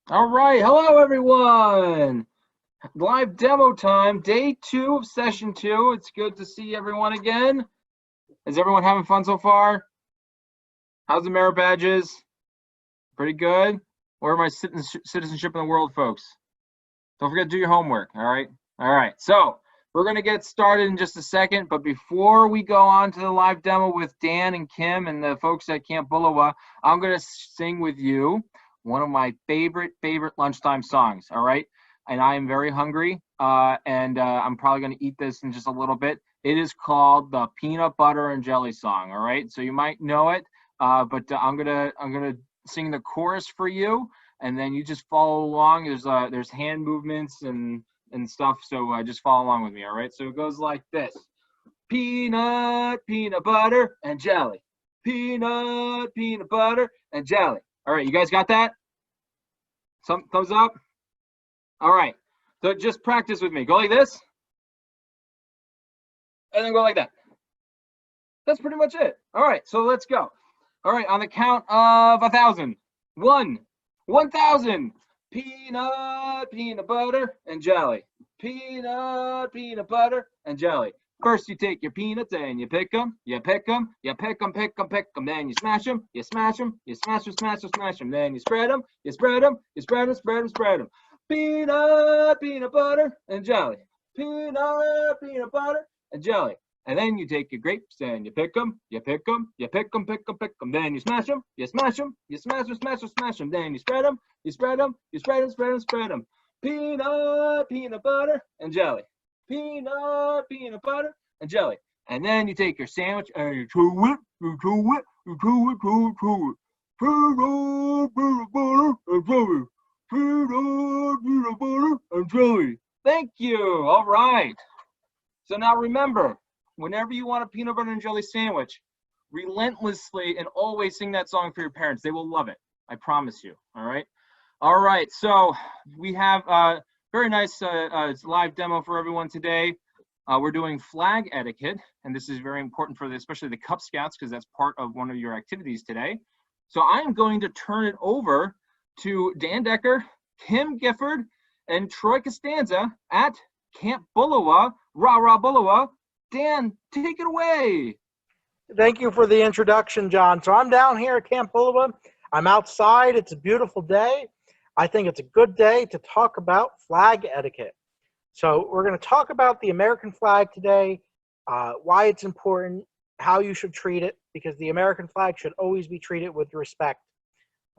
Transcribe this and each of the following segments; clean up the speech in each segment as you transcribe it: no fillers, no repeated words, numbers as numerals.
All right, hello everyone. Live demo time, day 2 of session 2. It's good to see everyone again. Is everyone having fun so far? How's the merit badges? Pretty good. Where are my citizenship in the world, folks? Don't forget to do your homework. All right. All right. So we're gonna get started in just a second, but before we go on to the live demo with Dan and Kim and the folks at Camp Bullowa, I'm gonna sing with you one of my favorite lunchtime songs. All right. And I am very hungry, and I'm probably gonna eat this in just a little bit. It is called the Peanut Butter and Jelly Song. All right. So you might know it, but I'm gonna sing the chorus for you, and then you just follow along. There's hand movements and stuff, so just follow along with me. All right, so it goes like this: peanut butter and jelly, peanut butter and jelly. All right, you guys got that? Some thumbs up. All right, so just practice with me. Go like this, and then go like that. That's pretty much it. All right, so let's go. All right, on the count of 1,000. 1,000. Peanut butter, and jelly. Peanut butter, and jelly. First, you take your peanuts and you pick them, you pick them, you pick them, pick them, pick them. Then you smash them, you smash them, you smash them, smash them, smash them. Then you spread them, you spread them, you spread them, spread them, spread them. Peanut butter, and jelly. Peanut butter, and jelly. And then you take your grapes and you pick them, you pick them, you pick them, pick them, pick them. Then you smash them, you smash them, you smash them, smash them, smash them. Then you spread them, you spread them, you spread them, spread them, spread them. Peanut butter, and jelly. Peanut butter, and jelly. And then you take your sandwich and you chew it, you chew it, you chew it, chew it, chew it. Peanut butter, and jelly. Peanut butter, and jelly. Thank you. All right. So now remember, whenever you want a peanut butter and jelly sandwich, relentlessly and always sing that song for your parents. They will love it. I promise you. All right. All right. So we have a very nice live demo for everyone today. We're doing flag etiquette, and this is very important for especially the Cub Scouts because that's part of one of your activities today. So I am going to turn it over to Dan Decker, Kim Gifford, and Troy Costanza at Camp Bullowa, Rah Bullowa. Dan, take it away. Thank you for the introduction, John. So I'm down here at Camp Bullowa. I'm outside. It's a beautiful day. I think it's a good day to talk about flag etiquette. So we're going to talk about the American flag today, why it's important, how you should treat it, because the American flag should always be treated with respect.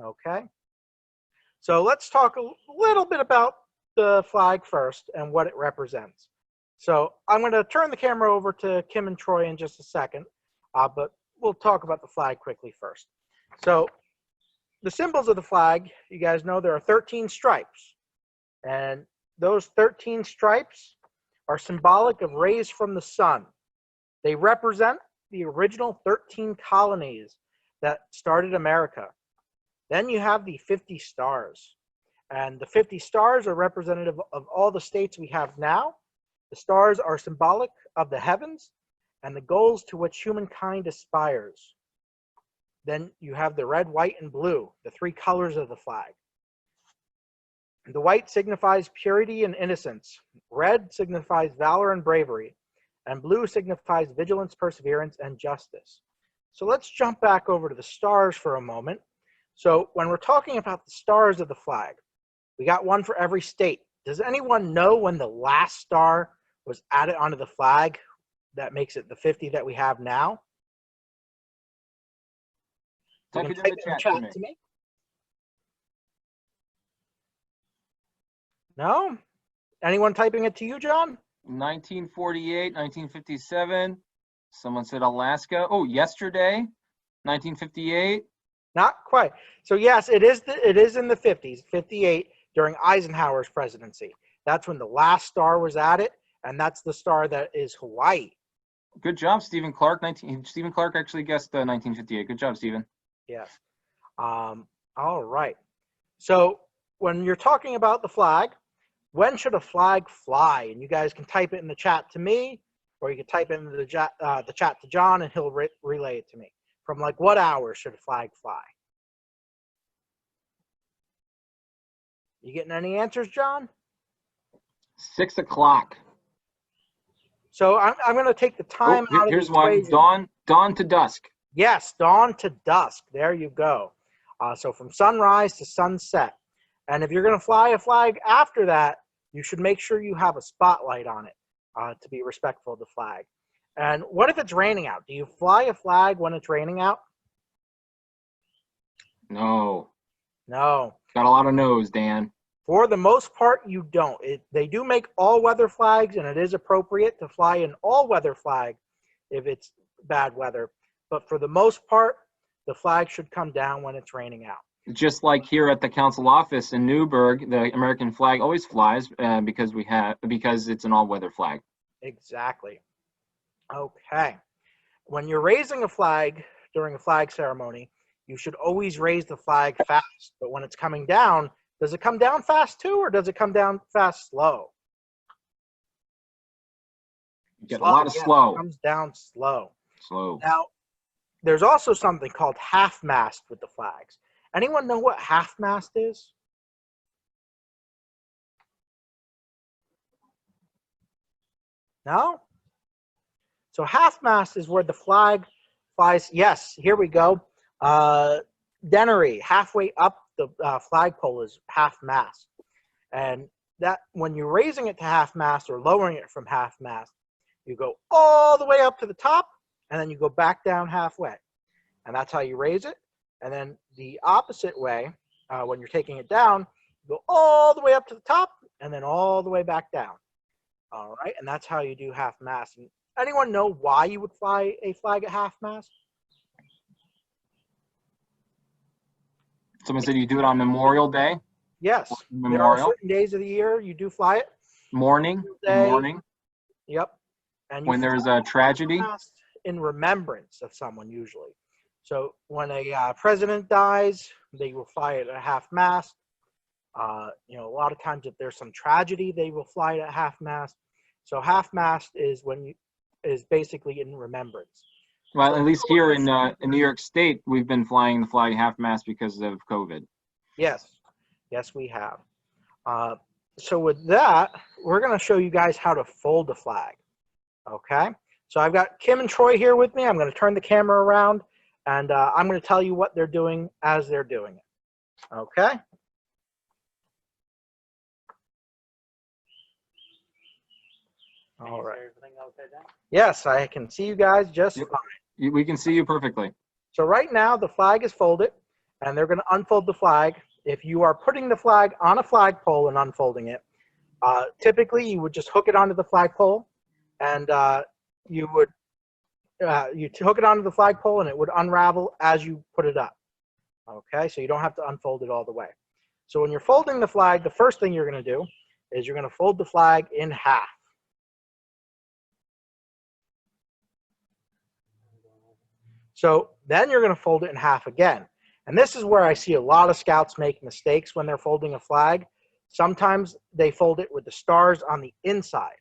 Okay? So let's talk a little bit about the flag first and what it represents. So I'm going to turn the camera over to Kim and Troy in just a second, but we'll talk about the flag quickly first. So the symbols of the flag, you guys know there are 13 stripes, and those 13 stripes are symbolic of rays from the sun. They represent the original 13 colonies that started America. Then you have the 50 stars, and the 50 stars are representative of all the states we have now. The stars are symbolic of the heavens and the goals to which humankind aspires. Then you have the red, white, and blue, the three colors of the flag. The white signifies purity and innocence. Red signifies valor and bravery. And blue signifies vigilance, perseverance, and justice. So let's jump back over to the stars for a moment. So when we're talking about the stars of the flag, we got one for every state. Does anyone know when the last star was added onto the flag that makes it the 50 that we have now? Type it in the chat to me. No? Anyone typing it to you, John? 1948, 1957. Someone said Alaska. Oh, yesterday, 1958. Not quite. So yes, it is in the 50s, 58, during Eisenhower's presidency. That's when the last star was added, and that's the star that is Hawaii. Good job, Stephen Clark. Stephen Clark actually guessed 1958. Good job, Stephen. Yes. All right. So when you're talking about the flag, when should a flag fly? And you guys can type it in the chat to me, or you can type it in the chat to John, and he'll relay it to me. From like what hour should a flag fly? You getting any answers, John? 6 o'clock. So I'm going to take the time Oh, out of the here's one. equation. Dawn to dusk. Yes, dawn to dusk. There you go. So from sunrise to sunset. And if you're going to fly a flag after that, you should make sure you have a spotlight on it to be respectful of the flag. And what if it's raining out? Do you fly a flag when it's raining out? No. No. Got a lot of no's, Dan. For the most part, you don't. They do make all-weather flags, and it is appropriate to fly an all-weather flag if it's bad weather. But for the most part, the flag should come down when it's raining out. Just like here at the council office in Newburgh, the American flag always flies because it's an all-weather flag. Exactly. Okay. When you're raising a flag during a flag ceremony, you should always raise the flag fast. But when it's coming down, does it come down fast too, or does it come down fast slow? You get a lot of Yes, slow. it comes down slow. Slow. Now, there's also something called half-mast with the flags. Anyone know what half-mast is? No? So half-mast is where the flag flies. Yes, here we go. Denery, halfway up the flagpole is half-mast. And that when you're raising it to half-mast or lowering it from half-mast, you go all the way up to the top, and then you go back down halfway. And that's how you raise it. And then the opposite way, when you're taking it down, you go all the way up to the top, and then all the way back down. All right, and that's how you do half-mast. Anyone know why you would fly a flag at half-mast? Someone said you do it on Memorial Day. Yes, there are certain days of the year you do fly it. Morning. Yep. And when there's a tragedy. In remembrance of someone usually. So when a president dies, they will fly it at half-mast. A lot of times if there's some tragedy, they will fly it at half-mast. So half-mast is is basically in remembrance. Well, at least here in New York State, we've been flying the flag half-mast because of COVID. Yes, we have. So with that, we're going to show you guys how to fold a flag. Okay, so I've got Kim and Troy here with me. I'm going to turn the camera around, and I'm going to tell you what they're doing as they're doing it. Okay. All right. Yes, I can see you guys just fine. We can see you perfectly. So right now the flag is folded, and they're going to unfold the flag. If you are putting the flag on a flagpole and unfolding it, typically you would just hook it onto the flagpole, and you hook it onto the flagpole, and it would unravel as you put it up. Okay, so you don't have to unfold it all the way. So when you're folding the flag, the first thing you're going to do is you're going to fold the flag in half. So then you're going to fold it in half again. And this is where I see a lot of scouts make mistakes when they're folding a flag. Sometimes they fold it with the stars on the inside.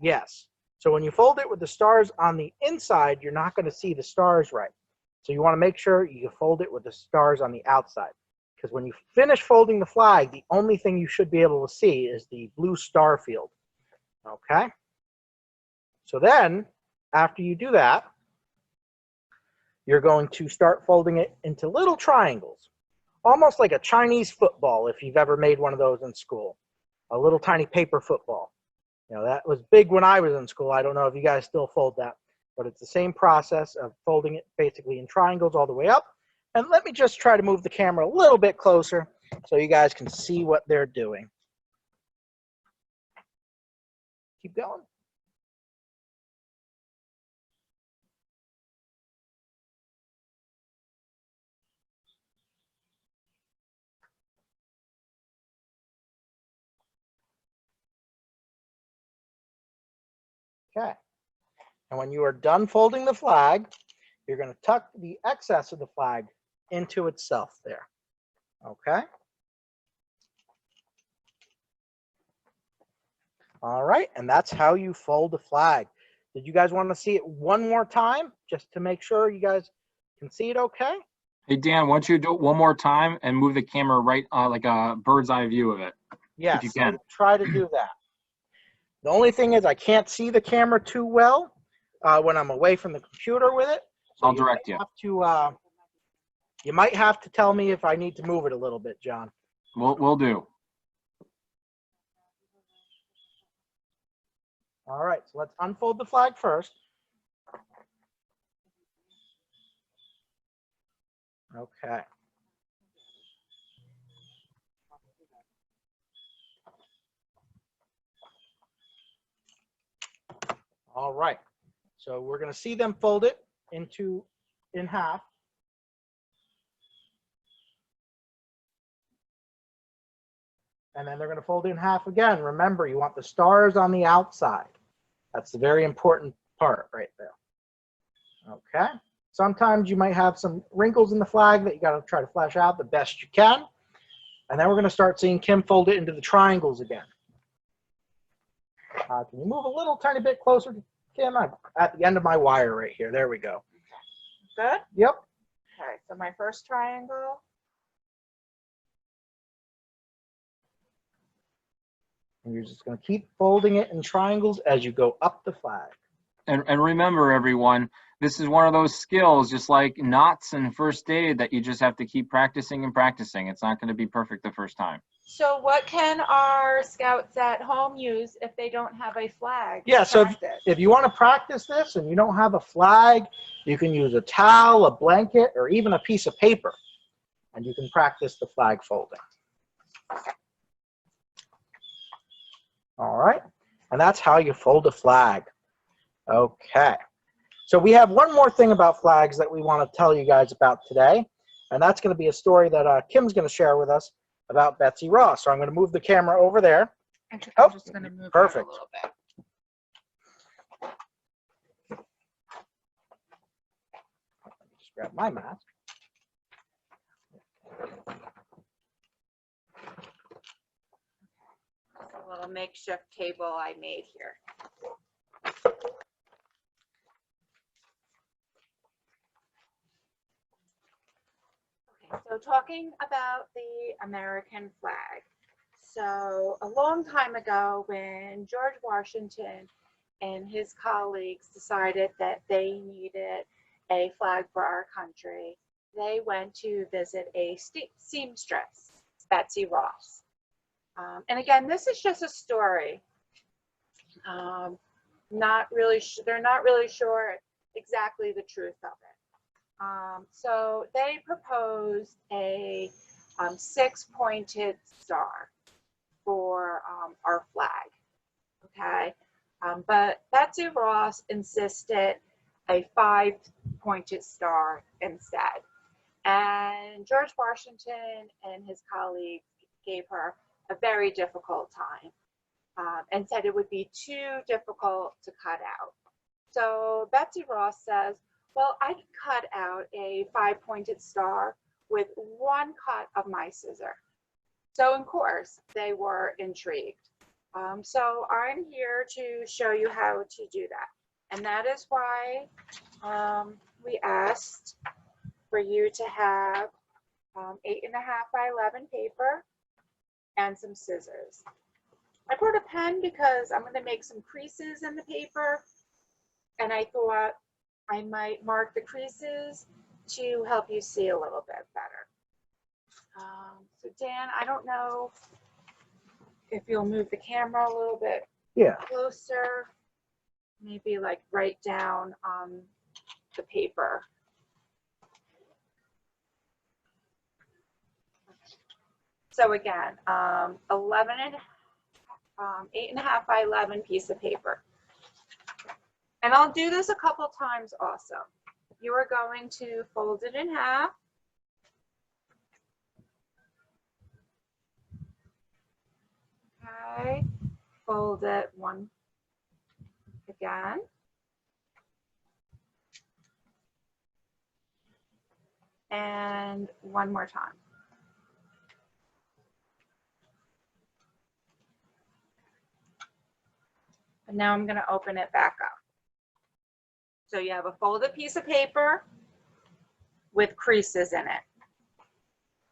Yes. So when you fold it with the stars on the inside, you're not going to see the stars right. So you want to make sure you fold it with the stars on the outside. Because when you finish folding the flag, the only thing you should be able to see is the blue star field. Okay? So then, after you do that, you're going to start folding it into little triangles, almost like a Chinese football, if you've ever made one of those in school, a little tiny paper football. That was big when I was in school. I don't know if you guys still fold that, but it's the same process of folding it basically in triangles all the way up. And let me just try to move the camera a little bit closer so you guys can see what they're doing. Keep going. Okay. And when you are done folding the flag, you're going to tuck the excess of the flag into itself there. Okay. All right. And that's how you fold a flag. Did you guys want to see it one more time just to make sure you guys can see it okay? Hey, Dan, why don't you do it one more time and move the camera right, like a bird's eye view of it, if you Yes, can. I'll try to do that. The only thing is I can't see the camera too well when I'm away from the computer with it. So I'll direct you. You might have to tell me if I need to move it a little bit, John. We'll do. All right, so let's unfold the flag first. Okay. All right. So we're going to see them fold it in half. And then they're going to fold it in half again. Remember, you want the stars on the outside. That's the very important part right there. Okay. Sometimes you might have some wrinkles in the flag that you got to try to flesh out the best you can. And then we're going to start seeing Kim fold it into the triangles again. Can you move a little tiny bit closer to Kim? I'm at the end of my wire right here. There we go. Good? Yep. Okay, so my first triangle. And you're just going to keep folding it in triangles as you go up the flag. And remember, everyone, this is one of those skills, just like knots and first aid, that you just have to keep practicing and practicing. It's not going to be perfect the first time. So what can our scouts at home use if they don't have a flag? Yeah, so practice? if you want to practice this and you don't have a flag, you can use a towel, a blanket, or even a piece of paper. And you can practice the flag folding. All right, and that's how you fold a flag. Okay, so we have one more thing about flags that we want to tell you guys about today, and that's going to be a story that Kim's going to share with us about Betsy Ross. So I'm going to move the camera over there. Actually, Oh, I'm just going to move perfect. it a little bit. Let me just grab my mask. A little makeshift table I made here. Okay, so talking about the American flag. So a long time ago, when George Washington and his colleagues decided that they needed a flag for our country, they went to visit a seamstress, Betsy Ross. And again, this is just a story. They're not really sure exactly the truth of it. So they proposed a 6-pointed star for our flag, okay? But Betsy Ross insisted a 5-pointed star instead. And George Washington and his colleagues gave her a very difficult time and said it would be too difficult to cut out. So Betsy Ross says, well, I can cut out a 5-pointed star with one cut of my scissor. So of course they were intrigued. So I'm here to show you how to do that. And that is why we asked for you to have 8.5 by 11 paper and some scissors. I brought a pen because I'm going to make some creases in the paper, and I thought I might mark the creases to help you see a little bit better. So Dan, I don't know if you'll move the camera a little bit closer, maybe like right down on the paper. So again, 8.5 by 11 piece of paper. And I'll do this a couple times also. You are going to fold it in half. Okay, fold it one again. And one more time. And now I'm going to open it back up. So you have a folded piece of paper. with creases in it.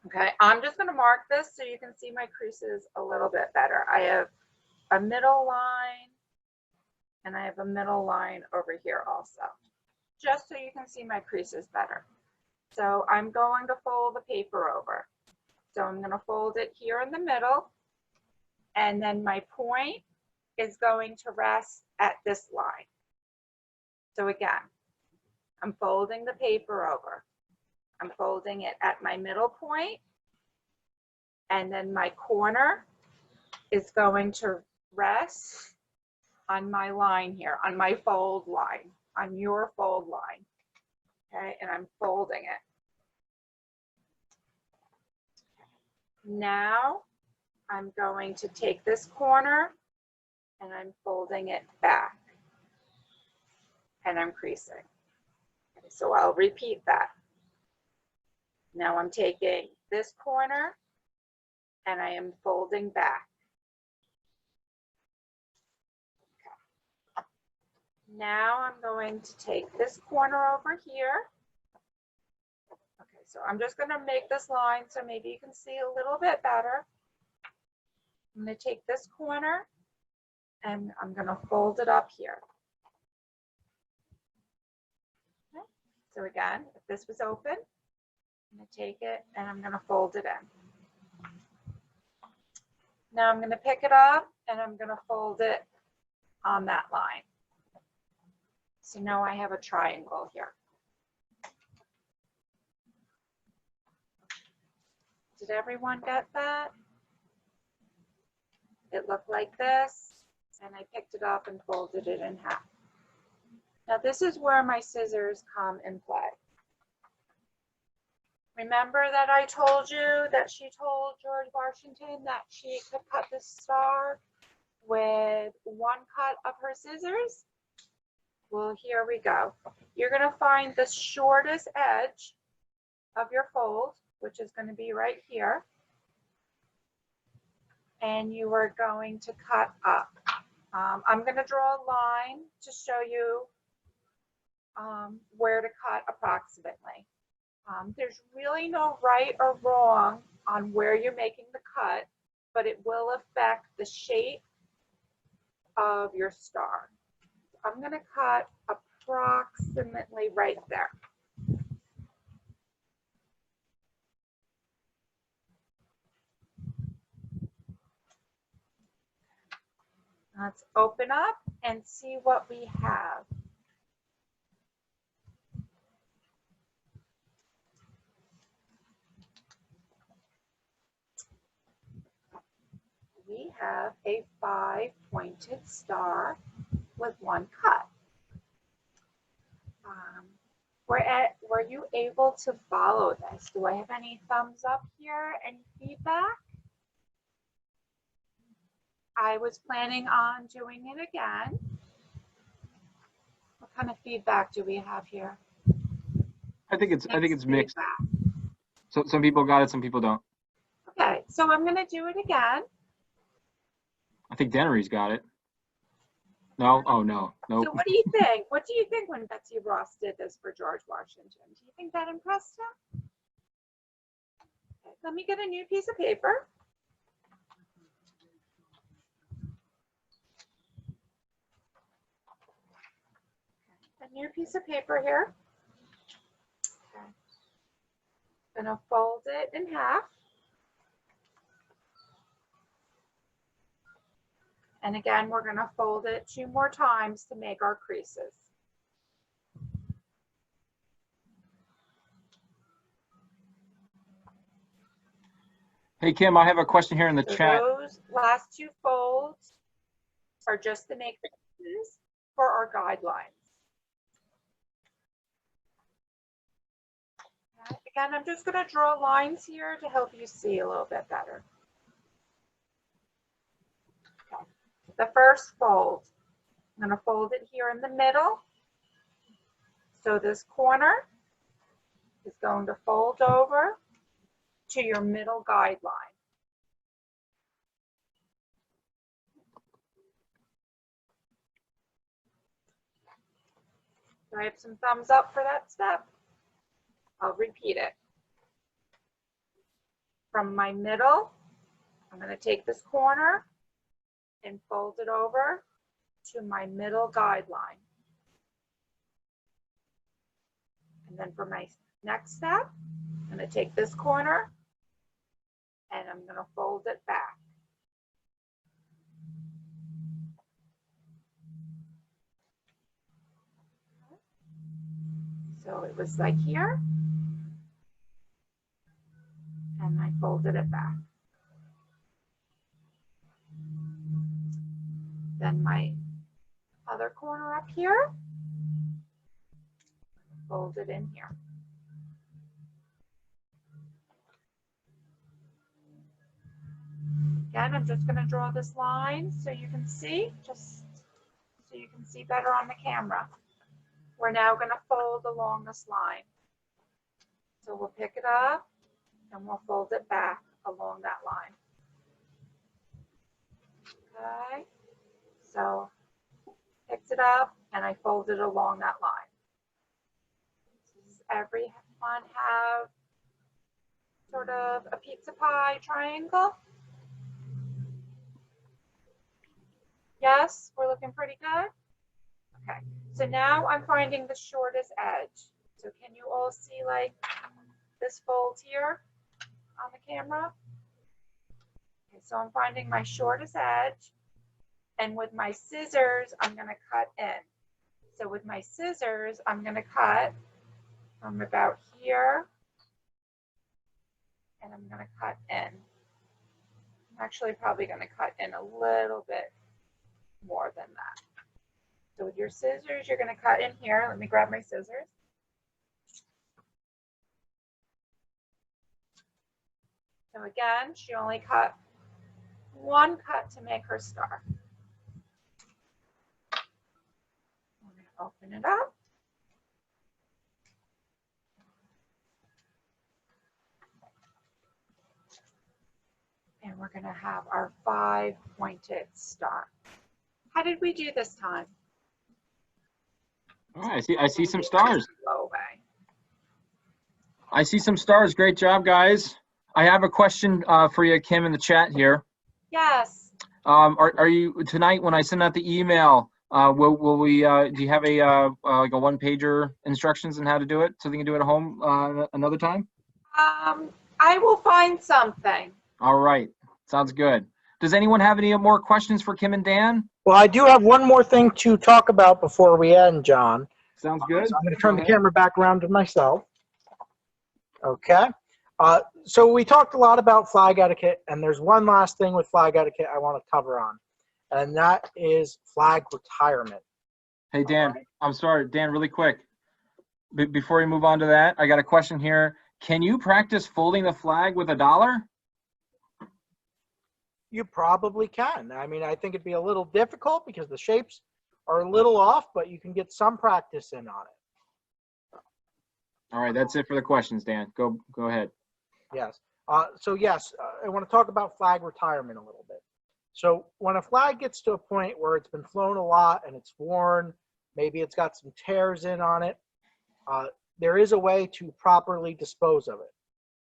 Okay, I'm just going to mark this so you can see my creases a little bit better. I have a middle line and I have a middle line over here also, just so you can see my creases better. So I'm going to fold the paper over. So I'm going to fold it here in the middle, and then my point is going to rest at this line. So again, I'm folding the paper over. I'm folding it at my middle point, and then my corner is going to rest on my line here, on my fold line, on your fold line. Okay, and I'm folding it. Now I'm going to take this corner and I'm folding it back, and I'm creasing. Okay, so I'll repeat that. Now I'm taking this corner and I am folding back. Okay. Now I'm going to take this corner over here. Okay, so I'm just going to make this line so maybe you can see a little bit better. I'm going to take this corner and I'm going to fold it up here. Okay. So again, if this was open, I'm going to take it and I'm going to fold it in. Now I'm going to pick it up and I'm going to fold it on that line. So now I have a triangle here. Did everyone get that? It looked like this, and I picked it up and folded it in half. Now this is where my scissors come in play. Remember that I told you that she told George Washington that she could cut this star with one cut of her scissors? Well, here we go. You're going to find the shortest edge of your fold, which is going to be right here. And you are going to cut up. I'm going to draw a line to show you where to cut approximately. There's really no right or wrong on where you're making the cut, but it will affect the shape of your star. I'm going to cut approximately right there. Let's open up and see what we have. We have a 5-pointed star with one cut. Were you able to follow this? Do I have any thumbs up here? Any feedback? I was planning on doing it again. What kind of feedback do we have here? I think it's mixed. So some people got it, some people don't. Okay, so I'm going to do it again. I think Dennery's got it. No? Oh, no. Nope. So what do you think? What do you think when Betsy Ross did this for George Washington? Do you think that impressed him? Okay, let me get a new piece of paper. A new piece of paper here. Okay. I'm going to fold it in half. And again, we're going to fold it 2 more times to make our creases. Hey, Kim, I have a question here in the So chat. those last 2 folds are just to make the creases for our guidelines. Okay. Again, I'm just going to draw lines here to help you see a little bit better. Okay. The first fold, I'm going to fold it here in the middle. So this corner is going to fold over to your middle guideline. Do I have some thumbs up for that step? I'll repeat it. From my middle, I'm going to take this corner and fold it over to my middle guideline. And then for my next step, I'm going to take this corner and I'm going to fold it back. So it was like here, and I folded it back. Then my other corner up here, fold it in here. Again, I'm just going to draw this line so you can see, just so you can see better on the camera. We're now going to fold along this line. So we'll pick it up and we'll fold it back along that line. Okay, so picks it up and I fold it along that line. Does everyone have sort of a pizza pie triangle? Yes, we're looking pretty good. Okay, so now I'm finding the shortest edge. So can you all see like this fold here on the camera? Okay, so I'm finding my shortest edge, and with my scissors, I'm going to cut in. So with my scissors, I'm going to cut from about here, and I'm going to cut in. I'm actually probably going to cut in a little bit more than that. So with your scissors, you're going to cut in here. Let me grab my scissors. So again, she only cut one cut to make her star. I'm going to open it up. And we're going to have our 5-pointed star. How did we do this time? All right, I see some stars. Away. I see some stars. Great job, guys. I have a question for you, Kim, in the chat here. Yes. Are you tonight when I send out the email? Will we? Do you have a like a one-pager instructions on how to do it so they can do it at home another time? I will find something. All right, sounds good. Does anyone have any more questions for Kim and Dan? Well, I do have one more thing to talk about before we end, John. Sounds good. So I'm going to turn the camera back around to myself. Okay. So we talked a lot about flag etiquette, and there's one last thing with flag etiquette I want to cover on, and that is flag retirement. Hey, Dan, I'm sorry, Dan, really quick. Before we move on to that, I got a question here. Can you practice folding the flag with $1? You probably can. I mean, I think it'd be a little difficult because the shapes are a little off, but you can get some practice in on it. All right, that's it for the questions, Dan. Go ahead. Yes. So yes, I want to talk about flag retirement a little bit. So when a flag gets to a point where it's been flown a lot and it's worn, maybe it's got some tears in on it, there is a way to properly dispose of it.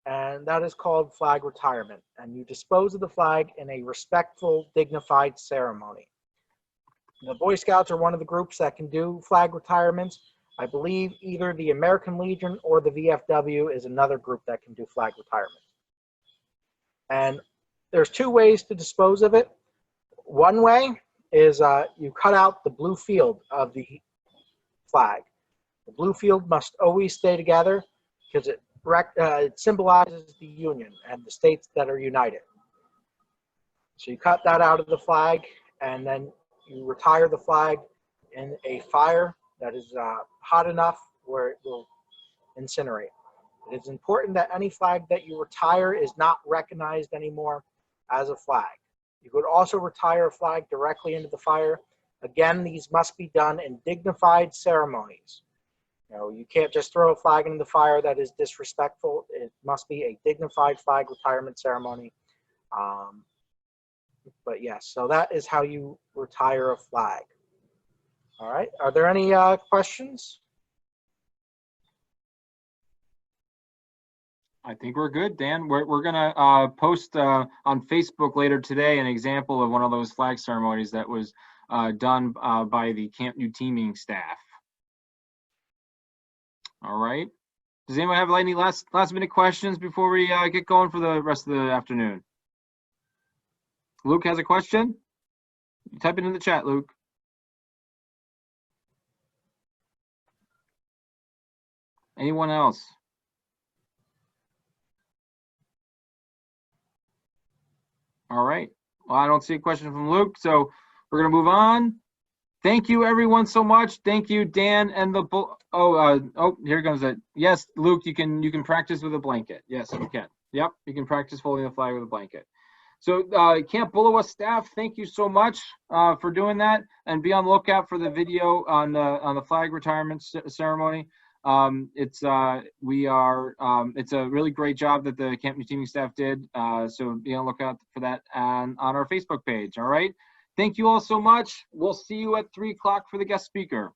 And that is called flag retirement. And you dispose of the flag in a respectful, dignified ceremony. The Boy Scouts are one of the groups that can do flag retirements. I believe either the American Legion or the VFW is another group that can do flag retirement. And there's two ways to dispose of it. One way is you cut out the blue field of the flag. The blue field must always stay together because it symbolizes the Union and the states that are united. So you cut that out of the flag, and then you retire the flag in a fire that is hot enough where it will incinerate. It is important that any flag that you retire is not recognized anymore as a flag. You could also retire a flag directly into the fire. Again, these must be done in dignified ceremonies. You know, you can't just throw a flag into the fire that is disrespectful. It must be a dignified flag retirement ceremony. But yes, so that is how you retire a flag. All right, are there any questions? I think we're good, Dan. We're gonna post on Facebook later today an example of one of those flag ceremonies that was done by the Camp New teaming staff. All right. Does anyone have any last minute questions before we get going for the rest of the afternoon? Luke has a question. Type it in the chat, Luke. Anyone else? All right. Well, I don't see a question from Luke, so we're gonna move on. Thank you, everyone, so much. Thank you, Dan, and the here comes it. Yes, Luke, you can practice with a blanket. Yes, you can. Yep, you can practice folding the flag with a blanket. So, Camp Bullowa staff, thank you so much for doing that, and be on the lookout for the video on the flag retirement ceremony. It's a really great job that the Camp New teaming staff did. So be on the lookout for that on our Facebook page. All right. Thank you all so much. We'll see you at 3 o'clock for the guest speaker.